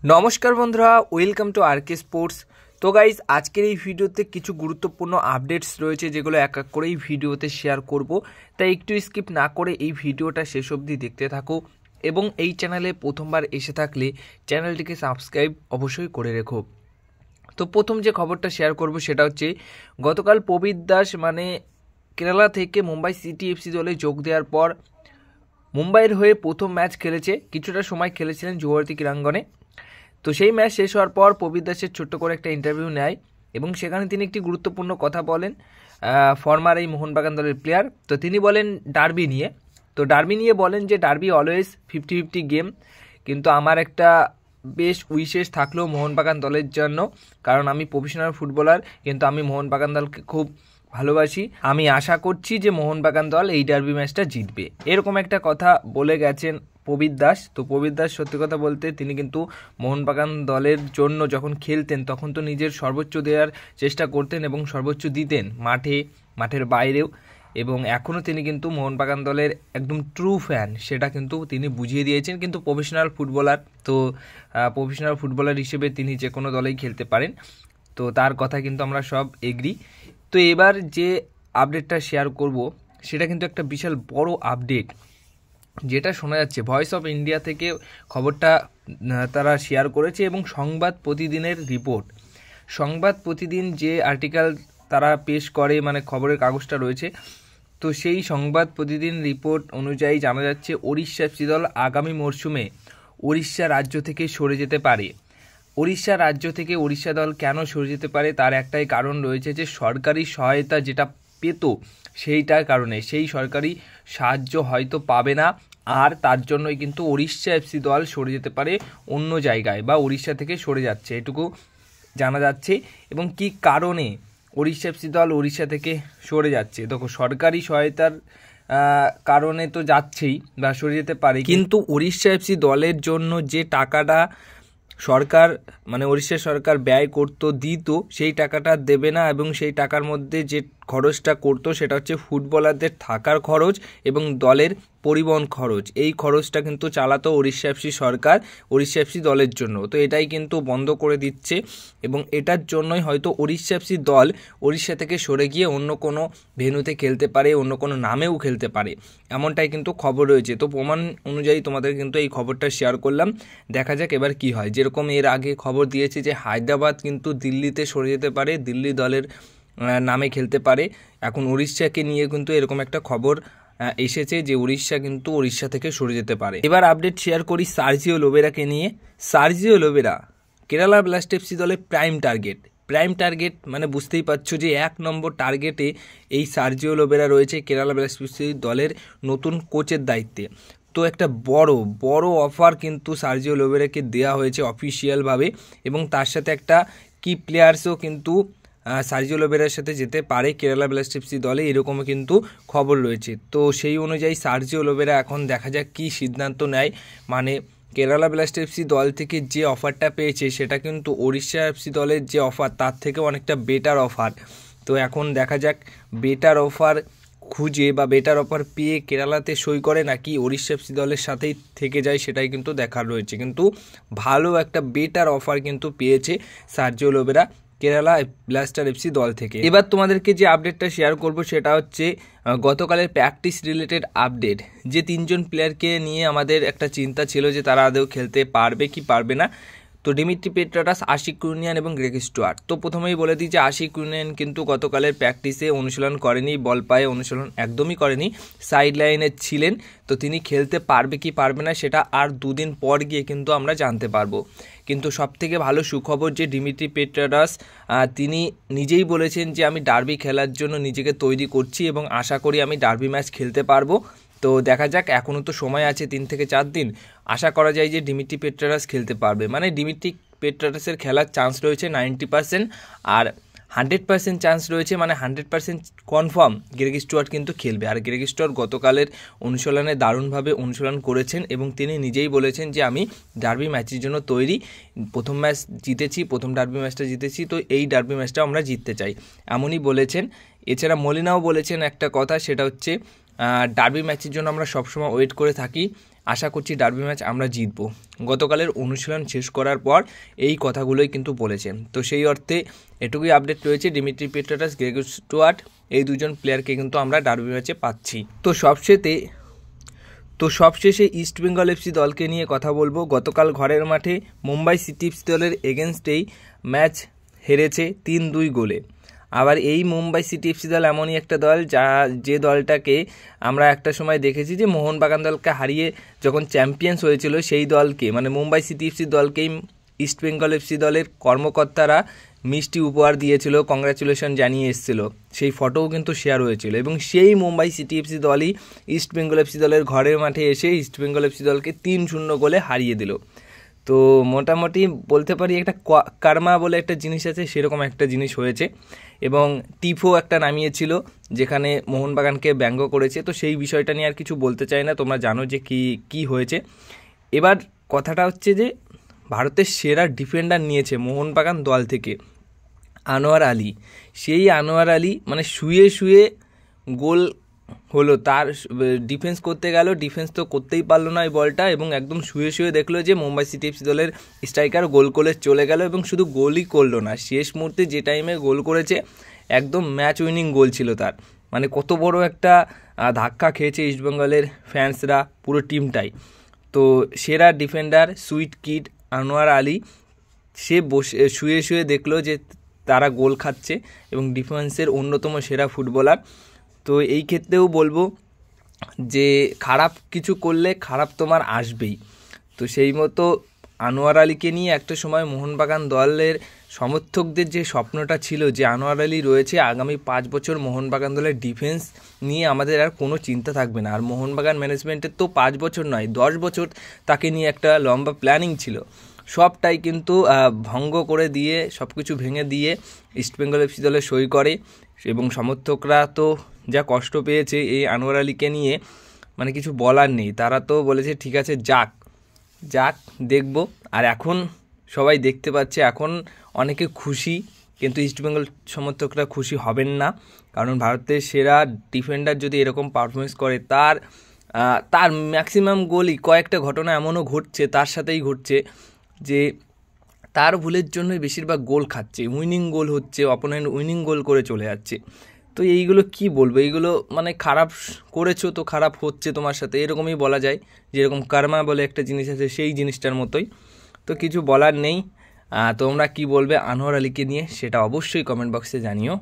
নমস্কার বন্ধুরা, welcome to আরকে sports. তো গাইজ, আজকের এই ভিডিওতে কিছু গুরুত্বপূর্ণ আপডেটস রয়েছে যেগুলো এক এক করে এই ভিডিওতে শেয়ার করব। তাই একটু স্কিপ না করে এই ভিডিওটা শেষ অবধি দেখতে থাকো এবং এই চ্যানেলে প্রথমবার এসে থাকলে চ্যানেলটিকে সাবস্ক্রাইব অবশ্যই করে রেখো। তো প্রথম যে খবরটা শেয়ার করব সেটা হচ্ছে গতকাল প্রবীর দাস কেরালা থেকে মুম্বাই সিটি এফসি দলে যোগ দেওয়ার পর মুম্বাইয়ের হয়ে প্রথম ম্যাচ খেলেছে। কিছুটা সময় খেলেছিলেন যুবভারতী ক্রীড়াঙ্গনে। তো সেই ম্যাচ শেষ হওয়ার পর প্রবীর দাসের ছোট্ট করে একটা ইন্টারভিউ নেয় এবং সেখানে তিনি একটি গুরুত্বপূর্ণ কথা বলেন ফরমার এই মোহনবাগান দলের প্লেয়ার। তো তিনি বলেন ডার্বি নিয়ে বলেন যে ডার্বি অলওয়েজ 50-50 গেম, কিন্তু আমার একটা বেশ উইশেস থাকলেও মোহনবাগান দলের জন্য, কারণ আমি প্রফেশনাল ফুটবলার, কিন্তু আমি মোহনবাগান দলকে খুব ভালোবাসি। আমি আশা করছি যে মোহনবাগান দল এই ডার্বি ম্যাচটা জিতবে, এরকম একটা কথা বলে গেছেন প্রবীর দাস। তো প্রবীর দাস সত্যি কথা বলতে তিনি কিন্তু মোহনবাগান দলের জন্য যখন খেলতেন তখন তো নিজের সর্বোচ্চ দেওয়ার চেষ্টা করতেন এবং সর্বোচ্চ দিতেন মাঠের বাইরেও, এবং এখনও তিনি কিন্তু মোহনবাগান দলের একদম ট্রু ফ্যান, সেটা কিন্তু তিনি বুঝিয়ে দিয়েছেন। কিন্তু প্রফেশনাল ফুটবলার হিসেবে তিনি যে কোনো দলেই খেলতে পারেন, তো তার কথা কিন্তু আমরা সব এগ্রি। তো এবার যে আপডেটটা শেয়ার করব সেটা কিন্তু একটা বিশাল বড় আপডেট, যেটা শোনা যাচ্ছে ভয়েস অফ ইন্ডিয়া থেকে খবরটা তারা শেয়ার করেছে এবং সংবাদ প্রতিদিন যে আর্টিকেল তারা পেশ করে, খবরের কাগজটা রয়েছে, তো সেই সংবাদ প্রতিদিন রিপোর্ট অনুযায়ী জানা যাচ্ছে ওড়িশা এফসি দল আগামী মরশুমে ওড়িশা রাজ্য থেকে সরে যেতে পারে। ওড়িশা দল কেন সরে যেতে পারে তার একটাই কারণ রয়েছে, যে সরকারি সহায়তা যেটা পেত সেইটার কারণে সেই সরকারি সাহায্য হয়তো পাবে না, আর তার জন্যই কিন্তু ওড়িশা এফসি দল সরে যেতে পারে অন্য জায়গায়, বা ওড়িশা থেকে সরে যাচ্ছে, এটুকু জানা যাচ্ছে। এবং কি কারণে ওড়িশা এফসি দল ওড়িশা থেকে সরে যাচ্ছে, দেখো সরকারি সহায়তার কারণে তো যাচ্ছেই বা সরে যেতে পারে, কিন্তু ওড়িশা এফসি দলের জন্য যে টাকাটা ওড়িশা সরকার ব্যয় দিত সেই টাকাটা দেবে না, এবং সেই টাকার মধ্যে যে খরচটা করতো সেটা হচ্ছে ফুটবলারদের থাকার খরচ এবং দলের পরিবহন খরচ। এই খরচটা কিন্তু চালাতো ওড়িশা এফসি সরকার ওড়িশা এফসি দলের জন্য, তো এটাই কিন্তু বন্ধ করে দিচ্ছে, এবং এটার জন্যই হয়তো ওড়িশা এফসি দল ওড়িশা থেকে সরে গিয়ে অন্য কোনো ভেন্যুতে খেলতে পারে, অন্য কোনো নামেও খেলতে পারে, এমনটাই কিন্তু খবর রয়েছে। তো প্রমাণ অনুযায়ী তোমাদের কিন্তু এই খবরটা শেয়ার করলাম, দেখা যাক এবার কি হয়। যেরকম এর আগে খবর দিয়েছে যে হায়দ্রাবাদ কিন্তু দিল্লিতে সরে যেতে পারে, দিল্লি দলের নামে খেলতে পারে, এখন উড়িষ্যাকে নিয়ে কিন্তু এরকম একটা খবর এসেছে যে উড়িষ্যা কিন্তু উড়িষ্যা থেকে সরে যেতে পারে। এবার আপডেট শেয়ার করি সার্জিও লোবেরাকে নিয়ে। Sergio Lobera Kerala blast FC দলের প্রাইম টার্গেট, বুঝতেই পারছো যে 1 নম্বর টার্গেটে এই সার্জিও লোবেরা রয়েছে কেরালা ব্লাস্ট এফসি দলের নতুন কোচের দায়িত্বে। তো একটা বড় অফার কিন্তু সার্জিও লোবেরাকে দেওয়া হয়েছে অফিসিয়ালভাবে, এবং তার সাথে একটা কি প্লেয়ার্সও কিন্তু সার্জিও লোবেরার সাথে যেতে পারে কেরালা ব্লাস্ট এফসি দলে, এরকমও কিন্তু খবর রয়েছে। তো সেই অনুযায়ী সার্জিও লোবেরা এখন দেখা যাক কী সিদ্ধান্ত নেয়। কেরালা ব্লাস্ট এফসি দল থেকে যে অফারটা পেয়েছে সেটা কিন্তু ওড়িশা এফসি দলের যে অফার তার থেকে অনেকটা বেটার অফার। তো এখন দেখা যাক বেটার অফার খুঁজে বা বেটার অফার পেয়ে কেরালাতে সই করে নাকি ওড়িশা এফসি দলের সাথেই থেকে যায়, সেটাই কিন্তু দেখার রয়েছে। কিন্তু ভালো একটা বেটার অফার কিন্তু পেয়েছে Sergio Lobera Kerala blaster FC দল থেকে। এবার তোমাদেরকে যে আপডেটটা শেয়ার করব সেটা হচ্ছে গতকালের প্র্যাকটিস রিলেটেড আপডেট। যে 3জন প্লেয়ারকে নিয়ে আমাদের একটা চিন্তা ছিল যে তারা আদৌ খেলতে পারবে কি পারবে না, তো ডিমিত্রি পেট্রাটাস, আশিক কুনিয়ান এবং গ্রেগ স্টুয়ার্ট। তো প্রথমেই বলে দিই যে আশিক কুনিয়ান কিন্তু গতকালের প্র্যাকটিসে অনুশীলন করেনি, বল পায়ে অনুশীলন একদমই করেনি, সাইড লাইনে ছিলেন। তো তিনি খেলতে পারবে কি পারবে না সেটা আর 2 দিন পর গিয়ে কিন্তু আমরা জানতে পারবো। কিন্তু সবথেকে ভালো সুখবর যে ডিমিত্রি পেট্রাটাস তিনি নিজেই বলেছেন যে আমি ডার্বি খেলার জন্য নিজেকে তৈরি করছি এবং আশা করি আমি ডার্বি ম্যাচ খেলতে পারবো। তো দেখা যাক, এখনও তো সময় আছে 3 থেকে 4 দিন, আশা করা যায় যে ডিমিত্রি পেট্রাটাস খেলতে পারবে। ডিমিত্রি পেট্রাটাসের খেলার চান্স রয়েছে 90%, আর 100% চান্স রয়েছে, 100% কনফার্ম গ্রেগ স্টুয়ার্ট কিন্তু খেলবে। আর গ্রেগ স্টুয়ার্ট গতকালের অনুশীলনে দারুণভাবে অনুশীলন করেছেন এবং তিনি নিজেই বলেছেন যে আমি ডার্বি ম্যাচের জন্য তৈরি, প্রথম ডার্বি ম্যাচটা জিতেছি, তো এই ডার্বি ম্যাচটা আমরা জিততে চাই, এমনই বলেছেন। এছাড়া মলিনাও বলেছেন একটা কথা, সেটা হচ্ছে ডার্বি ম্যাচের জন্য আমরা সবসময় ওয়েট করে থাকি, আশা করছি ডার্বি ম্যাচ আমরা জিতবো। গতকালের অনুশীলন শেষ করার পর এই কথাগুলোই কিন্তু বলেছেন। তো সেই অর্থে এটুকুই আপডেট রয়েছে, ডিমিট্রি পেট্রাটাস, গ্রেগর স্টুয়ার্ট এই দুজন প্লেয়ারকে কিন্তু আমরা ডার্বি ম্যাচে পাচ্ছি। তো সবশেষে ইস্টবেঙ্গল এফসি দলকে নিয়ে কথা বলবো। গতকাল ঘরের মাঠে মুম্বাই সিটি এফসি দলের এগেনস্টেই ম্যাচ হেরেছে 3-2 গোলে। আবার এই মুম্বাই সিটি এফসি দল এমনই একটা দল যে দলটাকে আমরা একটা সময় দেখেছি যে মোহনবাগান দলকে হারিয়ে যখন চ্যাম্পিয়ন্স হয়েছিল, সেই দলকে মানে মুম্বাই সিটি এফসি দলকেই ইস্টবেঙ্গল এফসি দলের কর্মকর্তারা মিষ্টি উপহার দিয়েছিল, কংগ্রাচুলেশন জানিয়ে এসেছিল, সেই ফটোও কিন্তু শেয়ার হয়েছিল। এবং সেই মুম্বাই সিটি এফসি দলই ইস্টবেঙ্গল এফসি দলের ঘরের মাঠে এসে ইস্টবেঙ্গল এফসি দলকে 3-0 গোলে হারিয়ে দিল। তো মোটামুটি বলতে পারি একটা কার্মা বলে একটা জিনিস আছে, সেরকম একটা জিনিস হয়েছে। এবং টিফো একটা নামিয়েছিল যেখানে মোহনবাগানকে ব্যঙ্গ করেছে। তো সেই বিষয়টা নিয়ে আর কিছু বলতে চাই না, তোমরা জানো যে কি হয়েছে। এবার কথাটা হচ্ছে যে ভারতের সেরা ডিফেন্ডার নিয়েছে মোহনবাগান দল থেকে আনোয়ার আলী। সেই আনোয়ার আলী মানে শুয়ে শুয়ে গোল হলো, তার ডিফেন্স করতে গেল, ডিফেন্স তো করতেই পারলো না এই বলটা, এবং একদম শুয়ে শুয়ে দেখলো যে মুম্বাই সিটি এফসি দলের স্ট্রাইকার গোল করে চলে গেল। এবং শুধু গোলই করলো না, শেষ মুহূর্তে যে টাইমে গোল করেছে একদম ম্যাচ উইনিং গোল ছিল তার। মানে কত বড় একটা ধাক্কা খেয়েছে ইস্টবেঙ্গলের ফ্যান্সরা, পুরো টিমটাই। তো সেরা defender sweet kid Anwar Ali, সে শুয়ে শুয়ে দেখলো যে তারা গোল খাচ্ছে এবং ডিফেন্সের অন্যতম সেরা ফুটবলার। তো এই ক্ষেত্রেও বলবো যে খারাপ কিছু করলে খারাপ তোমার আসবেই। তো সেই মতো আনোয়ার আলীকে নিয়ে একটা সময় মোহনবাগান দলের সমর্থকদের যে স্বপ্নটা ছিল যে আনোয়ার আলী রয়েছে, আগামী 5 বছর মোহনবাগান দলের ডিফেন্স নিয়ে আমাদের আর কোনো চিন্তা থাকবে না। আর মোহনবাগান ম্যানেজমেন্টের তো 5 বছর নয় 10 বছর তাকে নিয়ে একটা লম্বা প্ল্যানিং ছিল, সবটাই কিন্তু ভঙ্গ করে দিয়ে, সব কিছু ভেঙে দিয়ে ইস্টবেঙ্গল এফসি দলে সই করে। এবং সমর্থকরা তো যা কষ্ট পেয়েছে এই আনোয়ার আলীকে নিয়ে, মানে কিছু বলার নেই। তারা তো বলেছে ঠিক আছে যাক দেখব। আর এখন সবাই দেখতে পাচ্ছে, এখন অনেকে খুশি, কিন্তু ইস্টবেঙ্গল সমর্থকরা খুশি হবেন না। কারণ ভারতের সেরা ডিফেন্ডার যদি এরকম পারফরমেন্স করে, তার ম্যাক্সিমাম গোলই, কয়েকটা ঘটনা এমনও ঘটছে, তার সাথেই ঘটছে যে তার ভুলের জন্যই বেশিরভাগ গোল খাচ্ছে, উইনিং গোল হচ্ছে, অপোনেন্ট উইনিং গোল করে চলে যাচ্ছে। তো এইগুলো কি বলবো, এইগুলো মানে খারাপ করেছো তো খারাপ হচ্ছে তোমার সাথে, এরকমই বলা যায়। যেরকম কার্মা বলে একটা জিনিস আছে, সেই জিনিসটার মতোই। তো কিছু বলার নেই। তোমরা কি বলবে আনোয়ার আলীকে নিয়ে সেটা অবশ্যই কমেন্ট বক্সে জানিও।